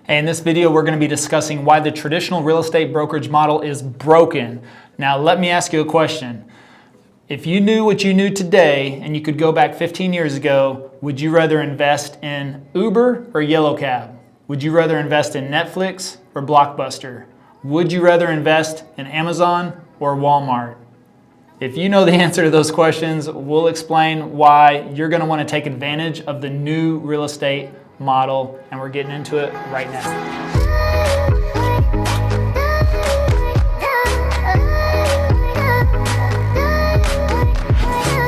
Hey, in this video, we're going to be discussing why the traditional real estate brokerage model is broken. Now, let me ask you a question. If you knew what you knew today and you could go back 15 years ago, would you rather invest in Uber or Yellow Cab? Would you rather invest in Netflix or Blockbuster? Would you rather invest in Amazon or Walmart? If you know the answer to those questions, we'll explain why you're going to want to take advantage of the new real estate model, and we're getting into it right now.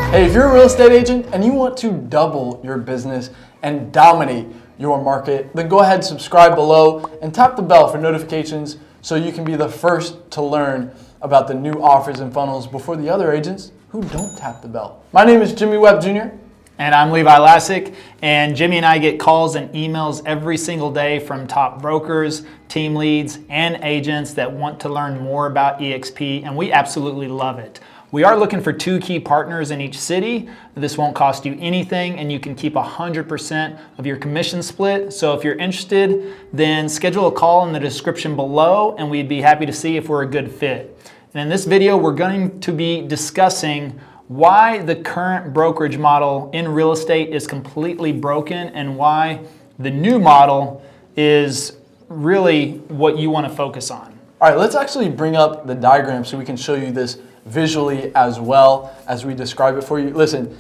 Hey, if you're a real estate agent and you want to double your business and dominate your market, then go ahead and subscribe below and tap the bell for notifications so you can be the first to learn about the new offers and funnels before the other agents who don't tap the bell. My name is Jimmy Webb Jr. And I'm Levi Lassick, and Jimmy and I get calls and emails every single day from top brokers, team leads, and agents that want to learn more about EXP, and we absolutely love it. We are looking for 2 key partners in each city. This won't cost you anything, and you can keep 100% of your commission split. So if you're interested, then schedule a call in the description below, and we'd be happy to see if we're a good fit. And in this video, we're going to be discussing why the current brokerage model in real estate is completely broken and why the new model is really what you want to focus on. All right, let's actually bring up the diagram so we can show you this visually as well as we describe it for you. Listen,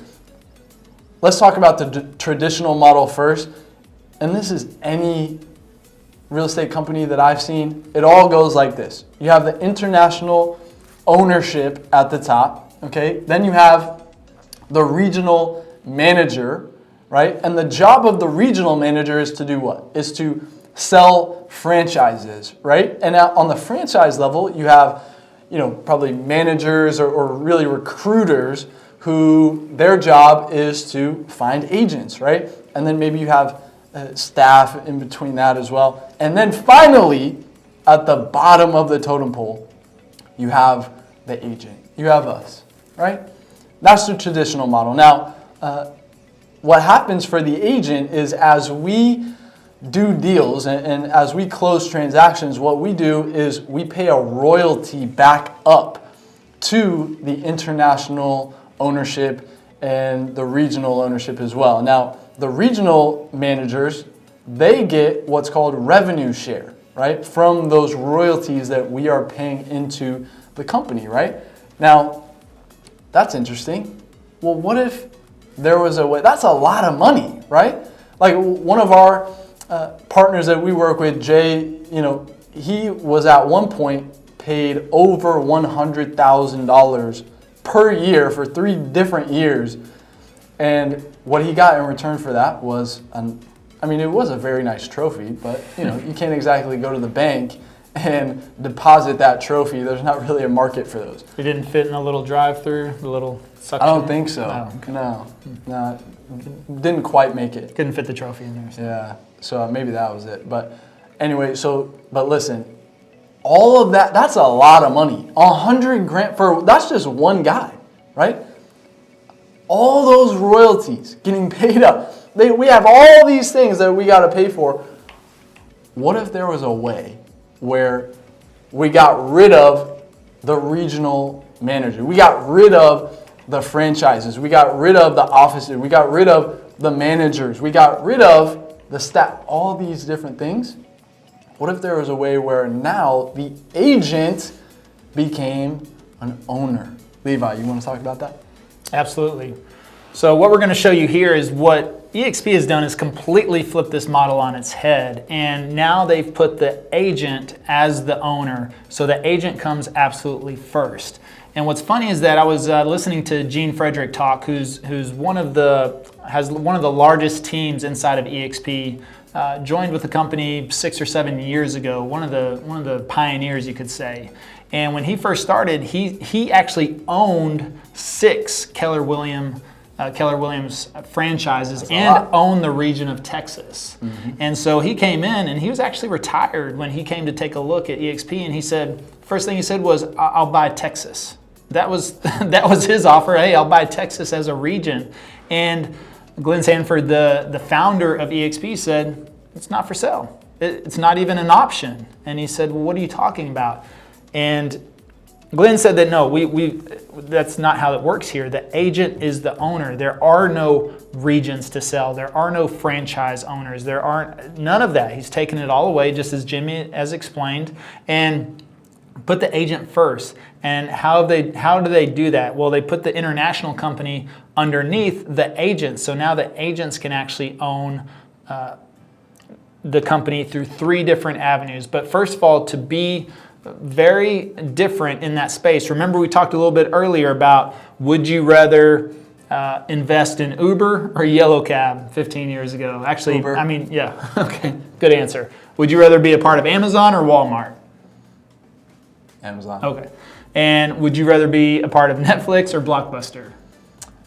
let's talk about the traditional model first. And this is any real estate company that I've seen. It all goes like this. You have the international ownership at the top. Okay, then you have the regional manager, right? And the job of the regional manager is to do what? Is to sell franchises, right? And now on the franchise level, you have, probably managers or really recruiters who their job is to find agents, right? And then maybe you have staff in between that as well. And then finally, at the bottom of the totem pole, you have the agent. You have us. Right? That's the traditional model. Now, what happens for the agent is as we do deals and as we close transactions, what we do is we pay a royalty back up to the international ownership and the regional ownership as well. Now, the regional managers, they get what's called revenue share, right? From those royalties that we are paying into the company, right? Now, that's interesting. Well, what if there was a way? That's a lot of money, right? Like one of our partners that we work with, Jay, he was at one point paid over $100,000 per year for 3 different years. And what he got in return for that was, it was a very nice trophy, but you can't exactly go to the bank and deposit that trophy. There's not really a market for those. It didn't fit in a little drive-through, the little suction? I don't think so. No, didn't quite make it. Couldn't fit the trophy in there. So. Yeah, so maybe that was it. But anyway, but listen, all of that, that's a lot of money. $100,000 that's just one guy, right? All those royalties getting paid up. We have all these things that we got to pay for. What if there was a way where we got rid of the regional manager, we got rid of the franchises, we got rid of the offices, we got rid of the managers, we got rid of the staff, all these different things? What if there was a way where now the agent became an owner? Levi, you want to talk about that? Absolutely. So what we're going to show you here is what EXP has done is completely flip this model on its head, and now they've put the agent as the owner, so the agent comes absolutely first. And what's funny is that I was listening to Gene Frederick talk, who's has one of the largest teams inside of EXP. Joined with the company 6 or 7 years ago. One of the pioneers, you could say. And when he first started, he actually owned 6 Keller Williams franchises and owned the region of Texas. Mm-hmm. And so he came in and he was actually retired when he came to take a look at EXP, and he said, first thing he said was, I'll buy Texas. That was his offer. Hey, I'll buy Texas as a region. And Glenn Sanford, the founder of EXP, said, it's not for sale. It's not even an option. And he said, well, what are you talking about? And Glenn said that no, that's not how it works here. The agent is the owner. There are no regions to sell. There are no franchise owners. There aren't none of that. He's taken it all away, just as Jimmy has explained, and put the agent first. And how do they do that? Well, they put the international company underneath the agent. So now the agents can actually own the company through 3 different avenues. But first of all, to be very different in that space, remember we talked a little bit earlier about would you rather invest in Uber or Yellow Cab 15 years ago? Actually, Uber. I mean, yeah, okay, good answer. Would you rather be a part of Amazon or Walmart? Amazon. Okay. And would you rather be a part of Netflix or Blockbuster?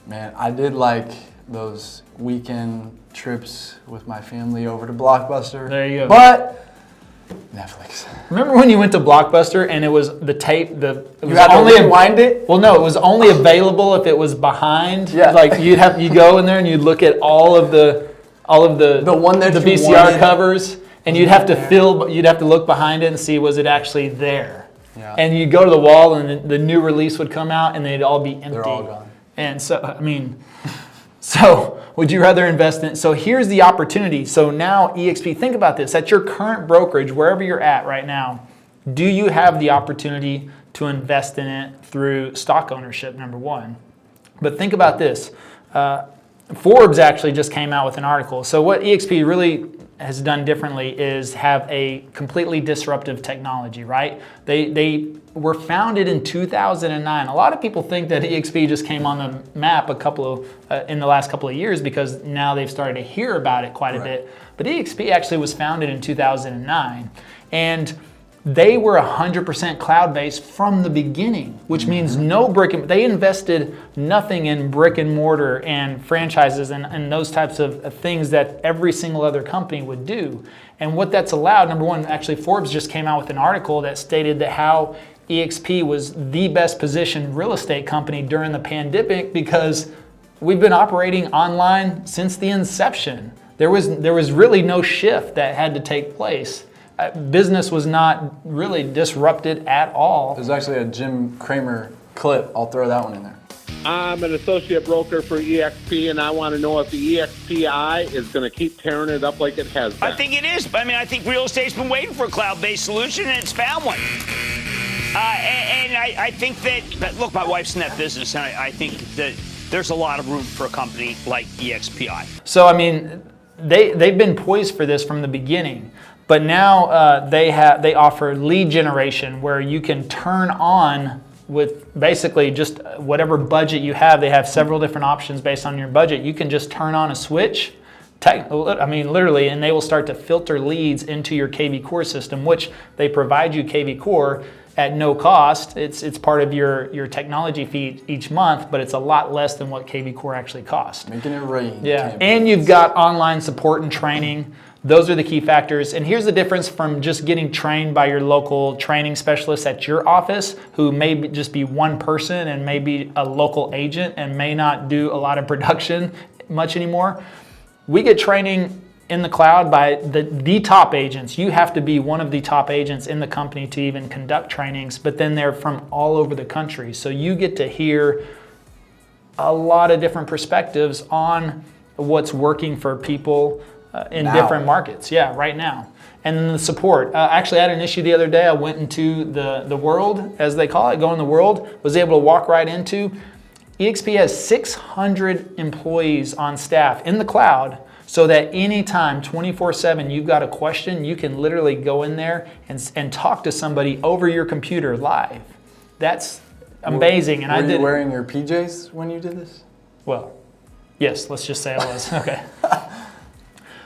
Man, I did like those weekend trips with my family over to Blockbuster. There you go. But Netflix. Remember when you went to Blockbuster and it was the tape, it was You had to only rewind it? Well, no, it was only available if it was behind. Yeah. Like you go in there and you'd look at all of the one that the you VCR wanted. covers, and you'd have to look behind it and see was it actually there. Yeah. And you'd go to the wall and the new release would come out and they'd all be empty. They're all gone. And so, I mean, so would you rather invest in? So here's the opportunity. So now EXP, think about this. At your current brokerage, wherever you're at right now, do you have the opportunity to invest in it through stock ownership, number one? But think about this. Forbes actually just came out with an article. So what EXP really has done differently is have a completely disruptive technology, right? They were founded in 2009. A lot of people think that EXP just came on the map in the last couple of years because now they've started to hear about it quite a bit. But EXP actually was founded in 2009, and they were 100% cloud-based from the beginning, which means they invested nothing in brick and mortar and franchises and those types of things that every single other company would do. And what that's allowed, number one, actually Forbes just came out with an article that stated that how EXP was the best positioned real estate company during the pandemic because we've been operating online since the inception. There was really no shift that had to take place. Business was not really disrupted at all. There's actually a Jim Cramer clip. I'll throw that one in there. I'm an associate broker for EXP, and I want to know if the EXPI is going to keep tearing it up like it has been. I think it is. I mean, I think real estate's been waiting for a cloud-based solution, and it's found one. And I think that, look, my wife's in that business, and I think that there's a lot of room for a company like EXPI. So, I mean, they've been poised for this from the beginning. But now they offer lead generation where you can turn on with basically just whatever budget you have. They have several different options based on your budget. You can just turn on a switch, literally, and they will start to filter leads into your KV Core system, which they provide you KV Core at no cost. It's part of your technology fee each month, but it's a lot less than what KV Core actually costs. Making it rain. Yeah, and you've got online support and training. Those are the key factors. And here's the difference from just getting trained by your local training specialist at your office, who may just be one person and may be a local agent and may not do a lot of production much anymore. We get training in the cloud by the top agents. You have to be one of the top agents in the company to even conduct trainings, but then they're from all over the country. So you get to hear a lot of different perspectives on what's working for people in different markets, right now. And then the support. Actually, I had an issue the other day. I went into the world, as they call it, go in the world, was able to walk right into. EXP has 600 employees on staff in the cloud, so that anytime, 24/7, you've got a question, you can literally go in there and talk to somebody over your computer live. That's amazing. And Were you wearing your PJs when you did this? Well, yes, let's just say I was. Okay.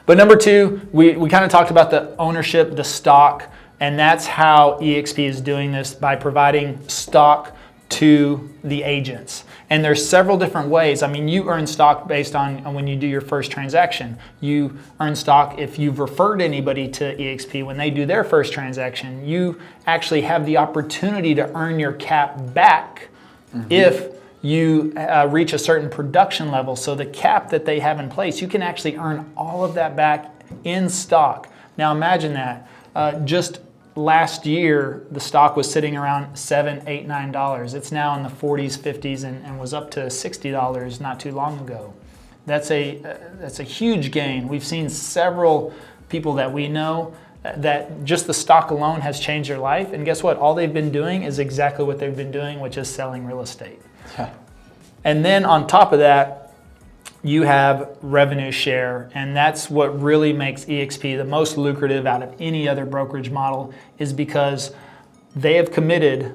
But number two, we kind of talked about the ownership, the stock, and that's how EXP is doing this by providing stock to the agents. And there's several different ways. I mean, you earn stock based on when you do your first transaction. You earn stock if you've referred anybody to EXP when they do their first transaction. You actually have the opportunity to earn your cap back if you reach a certain production level. So the cap that they have in place, you can actually earn all of that back in stock. Now imagine that. Just last year, the stock was sitting around $7, $8, $9. It's now in the 40s, 50s, and was up to $60 not too long ago. That's a huge gain. We've seen several people that we know that just the stock alone has changed their life. And guess what? All they've been doing is exactly what they've been doing, which is selling real estate. Yeah. And then on top of that, you have revenue share, and that's what really makes eXp the most lucrative out of any other brokerage model, is because they have committed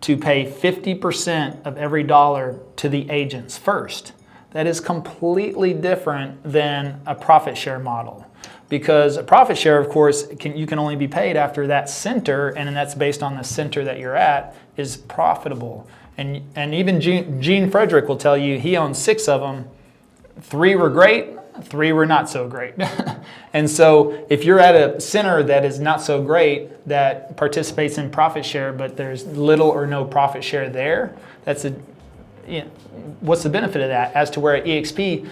to pay 50% of every dollar to the agents first. That is completely different than a profit share model. Because a profit share, of course, you can only be paid after that center, and that's based on the center that you're at, is profitable. And even Gene Frederick will tell you he owns 6 of them. 3 were great, 3 were not so great. And so if you're at a center that is not so great, that participates in profit share, but there's little or no profit share there, what's the benefit of that? As to where at eXp,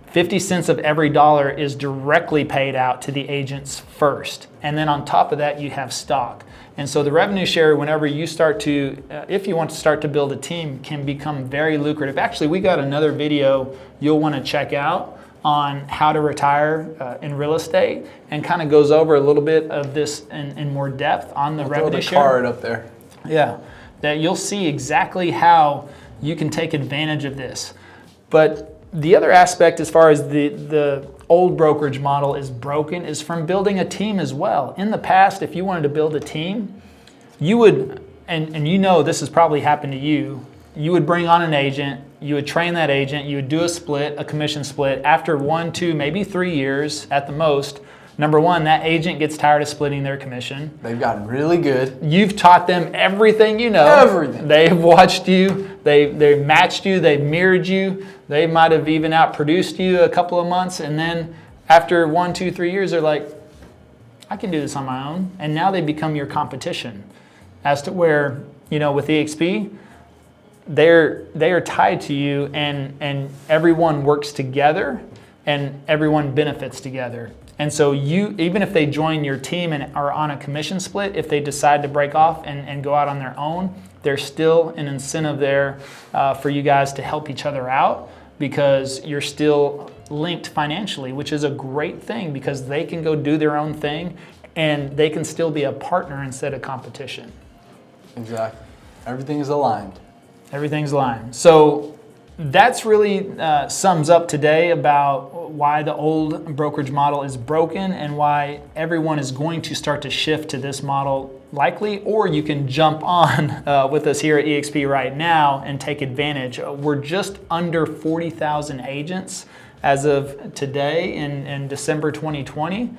50 cents of every dollar is directly paid out to the agents first. And then on top of that, you have stock. And so the revenue share, whenever you start to, if you want to start to build a team, can become very lucrative. Actually, we got another video you'll want to check out on how to retire in real estate, and kind of goes over a little bit of this in more depth on the revenue share. Throw the card up there. Yeah, that you'll see exactly how you can take advantage of this. But the other aspect, as far as the old brokerage model is broken, is from building a team as well. In the past, if you wanted to build a team, you would, and you know this has probably happened to you, you would bring on an agent, you would train that agent, you would do a split, a commission split. After 1, 2, maybe 3 years at the most, number one, that agent gets tired of splitting their commission. They've gotten really good. You've taught them everything you know. Everything. They've watched you. They've matched you. They've mirrored you. They might have even outproduced you a couple of months. And then after 1, 2, 3 years, they're like, I can do this on my own. And now they become your competition. As to where, with eXp, they are tied to you, and everyone works together and everyone benefits together. And so even if they join your team and are on a commission split, if they decide to break off and go out on their own, there's still an incentive there for you guys to help each other out, because you're still linked financially, which is a great thing, because they can go do their own thing and they can still be a partner instead of competition. Exactly. Everything is aligned. Everything's aligned. So that's really sums up today about why the old brokerage model is broken and why everyone is going to start to shift to this model likely, or you can jump on with us here at eXp right now and take advantage. We're just under 40,000 agents as of today in December 2020.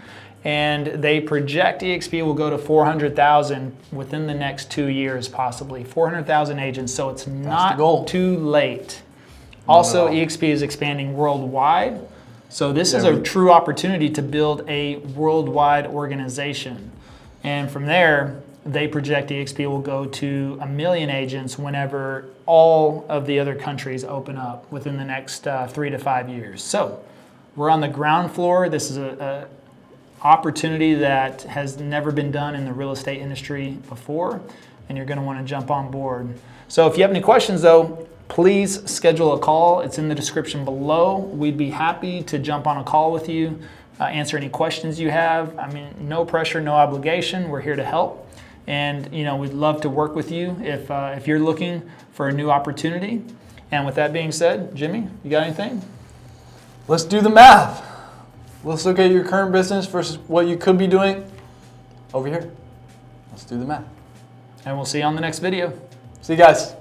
And they project eXp will go to 400,000 within the next 2 years, possibly 400,000 agents. So it's not too late. Also, eXp is expanding worldwide. So this is a true opportunity to build a worldwide organization. And from there, they project eXp will go to 1 million agents whenever all of the other countries open up within the next 3 to 5 years. So we're on the ground floor. This is a opportunity that has never been done in the real estate industry before, and you're going to want to jump on board. So if you have any questions, though, please schedule a call. It's in the description below. We'd be happy to jump on a call with you, answer any questions you have. I mean, no pressure, no obligation. We're here to help, and we'd love to work with you if you're looking for a new opportunity. And with that being said, Jimmy, you got anything? Let's do the math. Let's look at your current business versus what you could be doing over here. Let's do the math. And we'll see you on the next video. See you guys.